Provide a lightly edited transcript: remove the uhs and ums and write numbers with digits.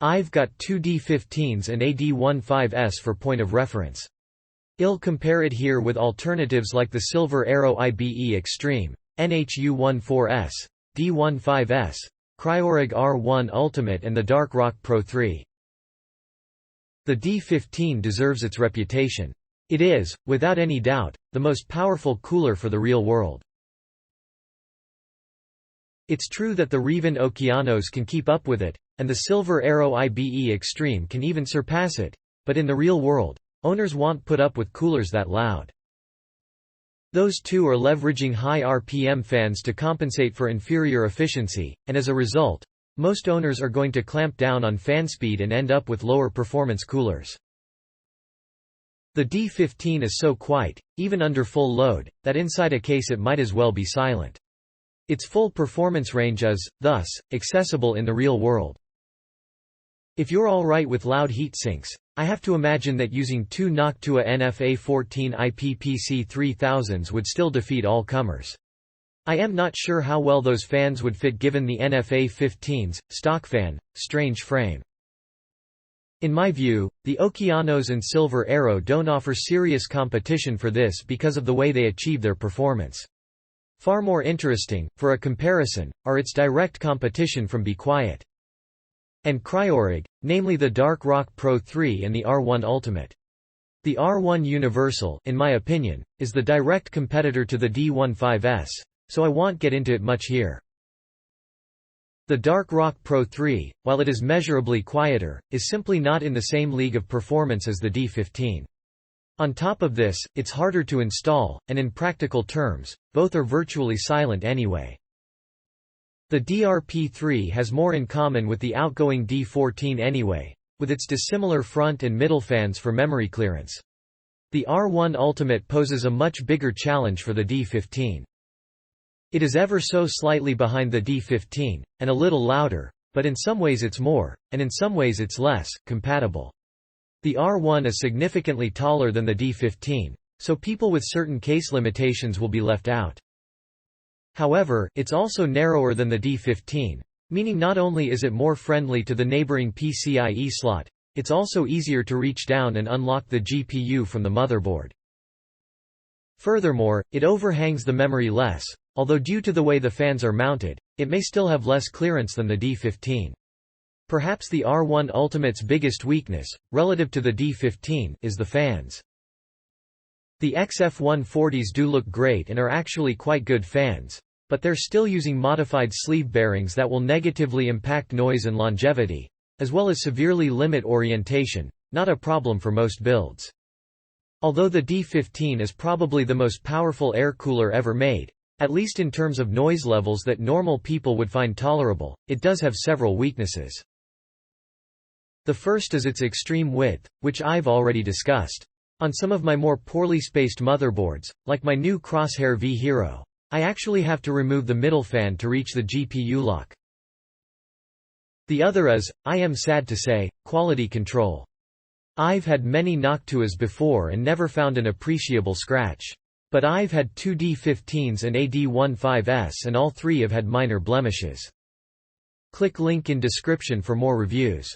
I've got two D15s and a D15s for point of reference. I'll compare it here with alternatives like the Silver Arrow IBE Extreme, NHU14S, D15S, Cryorig R1 Ultimate and the Dark Rock Pro 3. The D15 deserves its reputation. It is, without any doubt, the most powerful cooler for the real world. It's true that the Riven Okeanos can keep up with it, and the Silver Arrow IBE Extreme can even surpass it, but in the real world, owners won't put up with coolers that loud. Those two are leveraging high RPM fans to compensate for inferior efficiency, and as a result, most owners are going to clamp down on fan speed and end up with lower performance coolers. The D15 is so quiet, even under full load, that inside a case it might as well be silent. Its full performance range is, thus, accessible in the real world. If you're alright with loud heat sinks, I have to imagine that using two Noctua NFA14 IPPC 3000s would still defeat all comers. I am not sure how well those fans would fit given the NFA15's stock fan, strange frame. In my view, the Okeanos and Silver Arrow don't offer serious competition for this because of the way they achieve their performance. Far more interesting, for a comparison, are its direct competition from Be Quiet and Cryorig, namely the Dark Rock Pro 3 and the R1 Ultimate. The R1 Universal, in my opinion, is the direct competitor to the D15S, so I won't get into it much here. The Dark Rock Pro 3, while it is measurably quieter, is simply not in the same league of performance as the D15. On top of this, it's harder to install, and in practical terms, both are virtually silent anyway. The DRP3 has more in common with the outgoing D14 anyway, with its dissimilar front and middle fans for memory clearance. The R1 Ultimate poses a much bigger challenge for the D15. It is ever so slightly behind the D15, and a little louder, but in some ways it's more, and in some ways it's less, compatible. The R1 is significantly taller than the D15, so people with certain case limitations will be left out. However, it's also narrower than the D15, meaning not only is it more friendly to the neighboring PCIe slot, it's also easier to reach down and unlock the GPU from the motherboard. Furthermore, it overhangs the memory less, although due to the way the fans are mounted, it may still have less clearance than the D15. Perhaps the R1 Ultimate's biggest weakness, relative to the D15, is the fans. The XF140s do look great and are actually quite good fans, but they're still using modified sleeve bearings that will negatively impact noise and longevity, as well as severely limit orientation, not a problem for most builds. Although the D15 is probably the most powerful air cooler ever made, at least in terms of noise levels that normal people would find tolerable, it does have several weaknesses. The first is its extreme width, which I've already discussed. On some of my more poorly spaced motherboards, like my new Crosshair V Hero, I actually have to remove the middle fan to reach the GPU lock. The other is, I am sad to say, quality control. I've had many Noctuas before and never found an appreciable scratch. But I've had two D15s and a D15S and all three have had minor blemishes. Click link in description for more reviews.